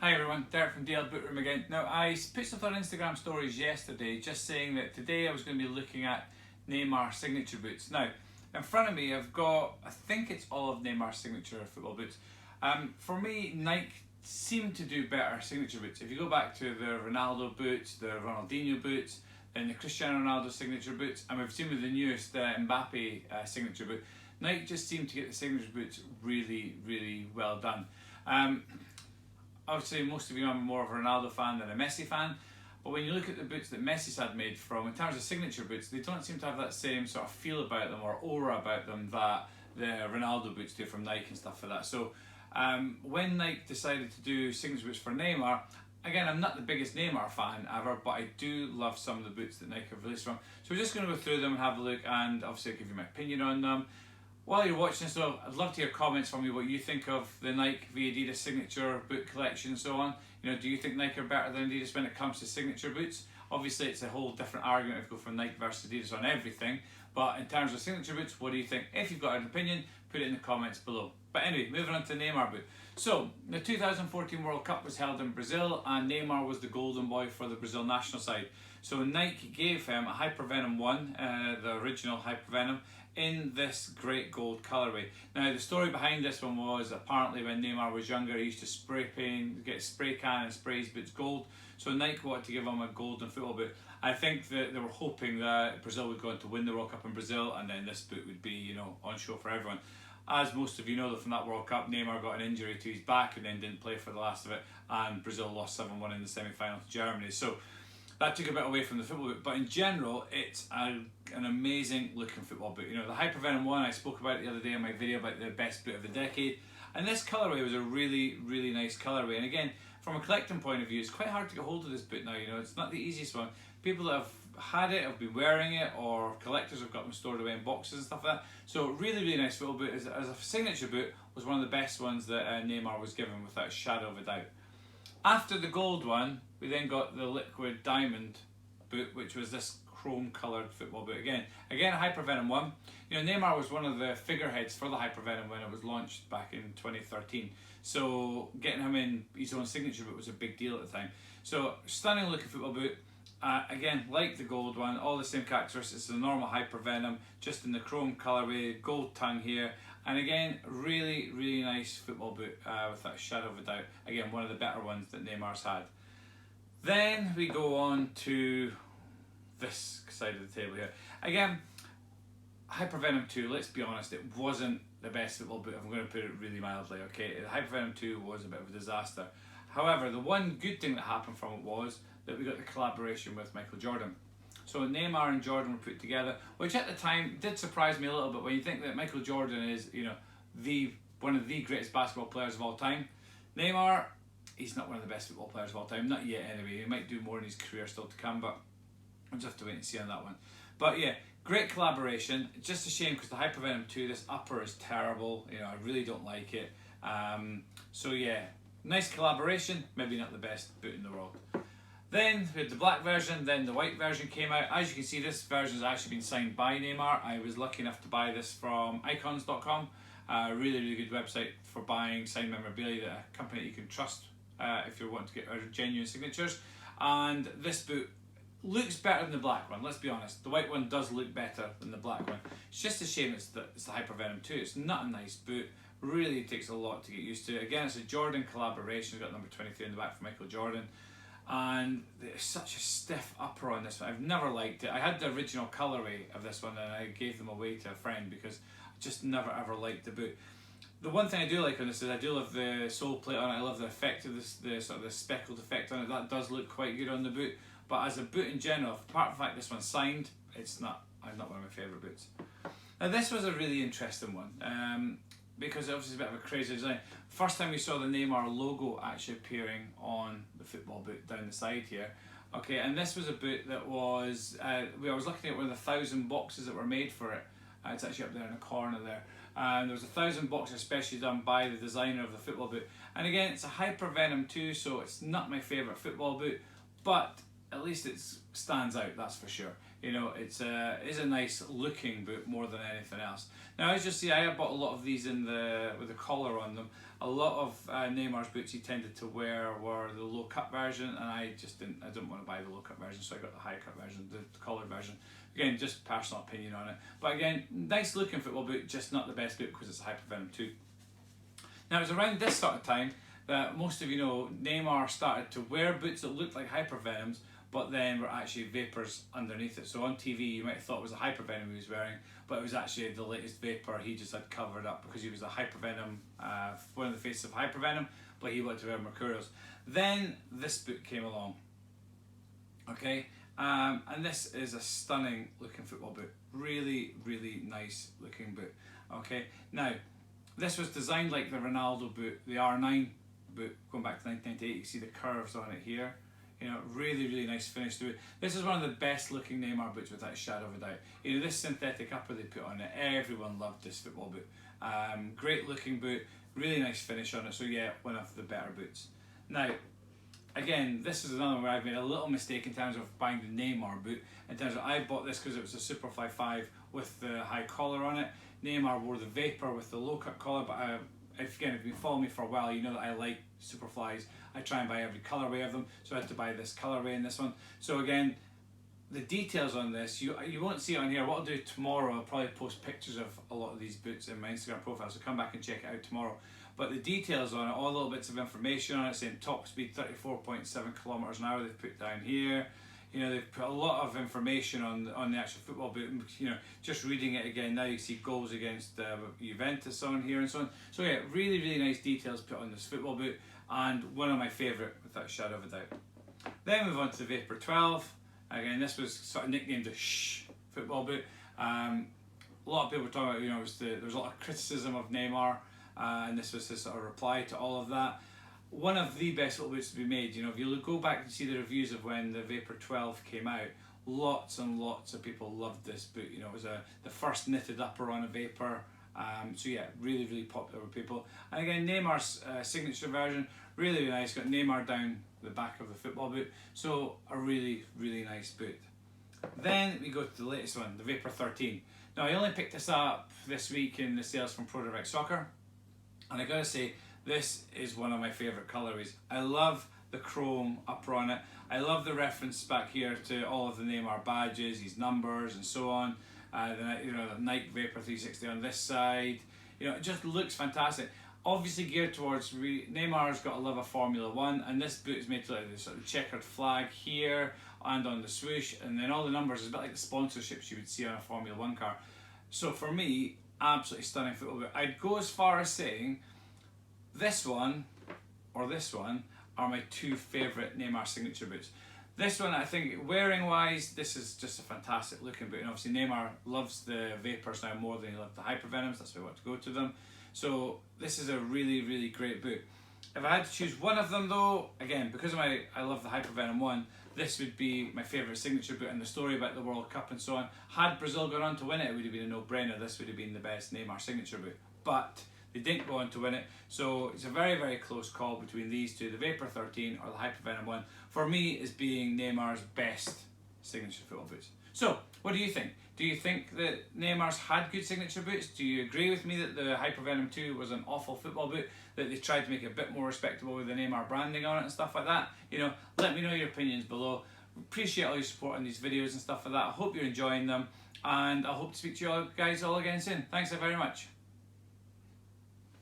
Hi everyone, Derek from DL Boot Room again. Now I put something on Instagram stories yesterday just saying that today I was going to be looking at Neymar signature boots. Now in front of me I've got, I think it's all of Neymar's signature football boots. For me, Nike seem to do better signature boots. If you go back to the Ronaldo boots, the Ronaldinho boots, and the Cristiano Ronaldo signature boots, and we've seen with the newest Mbappe signature boot, Nike just seem to get the signature boots really well done. Obviously, most of you know I'm more of a Ronaldo fan than a Messi fan, but when you look at the boots that Messi's had made from, in terms of signature boots, they don't seem to have that same sort of feel about them or aura about them that the Ronaldo boots do from Nike and stuff like that. So when Nike decided to do signature boots for Neymar, again, I'm not the biggest Neymar fan ever, but I do love some of the boots that Nike have released from. So we're just going to go through them and have a look, and obviously I'll give you my opinion on them. While you're watching this, though, I'd love to hear comments from you, what you think of the Nike v Adidas signature boot collection and so on. You know, do you think Nike are better than Adidas when it comes to signature boots? Obviously, it's a whole different argument if you go from Nike versus Adidas on everything. But in terms of signature boots, what do you think? If you've got an opinion, put it in the comments below. But anyway, moving on to the Neymar boot. So, the 2014 World Cup was held in Brazil, and Neymar was the golden boy for the Brazil national side. So Nike gave him a Hypervenom 1, the original Hypervenom, in this great gold colourway. Now the story behind this one was apparently when Neymar was younger he used to get a spray can and spray his boots gold, so Nike wanted to give him a golden football boot. I think that they were hoping that Brazil would go on to win the World Cup in Brazil, and then this boot would be, you know, on show for everyone. As most of you know, from that World Cup, Neymar got an injury to his back and then didn't play for the last of it, and Brazil lost 7-1 in the semi-final to Germany. So that took a bit away from the football boot, but in general, it's an amazing looking football boot. You know, the Hypervenom 1, I spoke about it the other day in my video about the best boot of the decade, and this colourway was a really nice colourway. And again, from a collecting point of view, it's quite hard to get hold of this boot now. You know, it's not the easiest one. People that have had it have been wearing it, or collectors have got them stored away in boxes and stuff like that. So really nice football boot. As a signature boot, was one of the best ones that Neymar was given, without a shadow of a doubt. After the gold one, we then got the liquid diamond boot, which was this chrome coloured football boot. Again a Hypervenom 1. You know, Neymar was one of the figureheads for the Hypervenom when it was launched back in 2013. So getting him in his own signature boot was a big deal at the time. So stunning looking football boot. Again, like the gold one, all the same characteristics as the normal Hypervenom, just in the chrome colourway, gold tongue here. And again, really nice football boot, without a shadow of a doubt. Again, one of the better ones that Neymar's had. Then we go on to this side of the table here. Again, Hypervenom 2, let's be honest, it wasn't the best football boot. I'm going to put it really mildly, okay? Hypervenom 2 was a bit of a disaster. However, the one good thing that happened from it was that we got the collaboration with Michael Jordan. So Neymar and Jordan were put together, which at the time did surprise me a little bit when you think that Michael Jordan is, you know, one of the greatest basketball players of all time. Neymar, he's not one of the best football players of all time, not yet anyway. He might do more in his career still to come, but we'll just have to wait and see on that one. But yeah, great collaboration. Just a shame because the Hypervenom 2, this upper is terrible. You know, I really don't like it. So yeah, nice collaboration, maybe not the best boot in the world. Then we had the black version, then the white version came out. As you can see, this version has actually been signed by Neymar. I was lucky enough to buy this from icons.com. Really good website for buying signed memorabilia, a company that you can trust if you're wanting to get genuine signatures. And this boot looks better than the black one, let's be honest. The white one does look better than the black one. It's just a shame it's the Hypervenom 2. It's not a nice boot. Really takes a lot to get used to. Again, it's a Jordan collaboration. We've got number 23 in the back for Michael Jordan. And there's such a stiff upper on this one. I've never liked it. I had the original colourway of this one and I gave them away to a friend because I just never ever liked the boot. The one thing I do like on this is I do love the sole plate on it. I love the effect of this, the sort of the speckled effect on it. That does look quite good on the boot. But as a boot in general, apart from the fact this one's signed, it's not one of my favourite boots. Now this was a really interesting one. Because obviously it's a bit of a crazy design. First time we saw the Neymar logo actually appearing on the football boot down the side here. Okay, and this was a boot that was, I was looking at one of the 1,000 boxes that were made for it. It's actually up there in the corner there. There was 1,000 boxes specially done by the designer of the football boot. And again, it's a Hypervenom 2, so it's not my favourite football boot, but at least it stands out, that's for sure. You know, it is a nice looking boot more than anything else. Now, as you'll see, I have bought a lot of these with the collar on them, A lot of Neymar's boots he tended to wear were the low cut version, and I didn't want to buy the low cut version, so I got the high cut version, the collared version. Again, just personal opinion on it. But again, nice looking football boot, just not the best boot because it's a Hypervenom 2. Now it was around this sort of time that most of you know Neymar started to wear boots that looked like Hypervenoms, but then were actually Vapors underneath it. So on TV you might have thought it was a Hypervenom he was wearing, but it was actually the latest Vapor he just had covered up because he was a Hypervenom, one of the faces of Hypervenom, but he wanted to wear Mercurials. Then this boot came along, okay, and this is a stunning looking football boot. Really, really nice looking boot, okay. Now, this was designed like the Ronaldo boot, the R9 boot, going back to 1998. You see the curves on it here. You know, really, really nice finish to it. This is one of the best looking Neymar boots without a shadow of a doubt. You know, this synthetic upper they put on it, everyone loved this football boot. Great looking boot, really nice finish on it. So yeah, one of the better boots. Now, again, this is another one where I've made a little mistake in terms of buying the Neymar boot. In terms of, I bought this because it was a Superfly 5 with the high collar on it. Neymar wore the Vapor with the low cut collar, but if you've been following me for a while, you know that I like Superflies. I try and buy every colourway of them, so I had to buy this colourway in this one. So again, the details on this, you won't see it on here. What I'll do tomorrow, I'll probably post pictures of a lot of these boots in my Instagram profile, so come back and check it out tomorrow. But the details on it, all the little bits of information on it, saying top speed 34.7 kilometers an hour, they've put down here. You know, they've put a lot of information on the actual football boot. You know, just reading it again now, you see goals against Juventus on here and so on. So yeah, really, really nice details put on this football boot, and one of my favourite without a shadow of a doubt. Then move on to the Vapor 12. Again, this was sort of nicknamed the Shh football boot. A lot of people were talking about, you know, there was a lot of criticism of Neymar, and this was his sort of reply to all of that. One of the best little boots to be made. You know, if you go back and see the reviews of when the Vapor 12 came out, lots and lots of people loved this boot. You know, it was the first knitted upper on a Vapor. So yeah, really, really popular with people. And again, Neymar's signature version, really, really nice. Got Neymar down the back of the football boot. So a really, really nice boot. Then we go to the latest one, the Vapor 13. Now I only picked this up this week in the sales from Pro Direct Soccer, and I gotta say, this is one of my favourite colourways. I love the chrome upper on it. I love the reference back here to all of the Neymar badges, his numbers and so on. You know, the Nike Vapor 360 on this side. You know, it just looks fantastic. Obviously geared towards, Neymar's got a love of Formula 1, and this boot is made to like the sort of checkered flag here and on the swoosh, and then all the numbers is a bit like the sponsorships you would see on a Formula 1 car. So for me, absolutely stunning football boot. I'd go as far as saying this one or this one are my two favourite Neymar signature boots. This one, I think, wearing wise, this is just a fantastic looking boot, and obviously Neymar loves the Vapors now more than he loved the Hypervenoms, that's why I want to go to them. So this is a really, really great boot. If I had to choose one of them though, again, because I love the Hypervenom one, this would be my favourite signature boot, and the story about the World Cup and so on. Had Brazil gone on to win it, it would have been a no-brainer. This would have been the best Neymar signature boot. But they didn't go on to win it, so it's a very, very close call between these two, the Vapor 13 or the Hypervenom one, for me is being Neymar's best signature football boots. So, what do you think? Do you think that Neymar's had good signature boots? Do you agree with me that the Hypervenom 2 was an awful football boot, that they tried to make it a bit more respectable with the Neymar branding on it and stuff like that? You know, let me know your opinions below. Appreciate all your support on these videos and stuff like that. I hope you're enjoying them, and I hope to speak to you all guys all again soon. Thanks very much.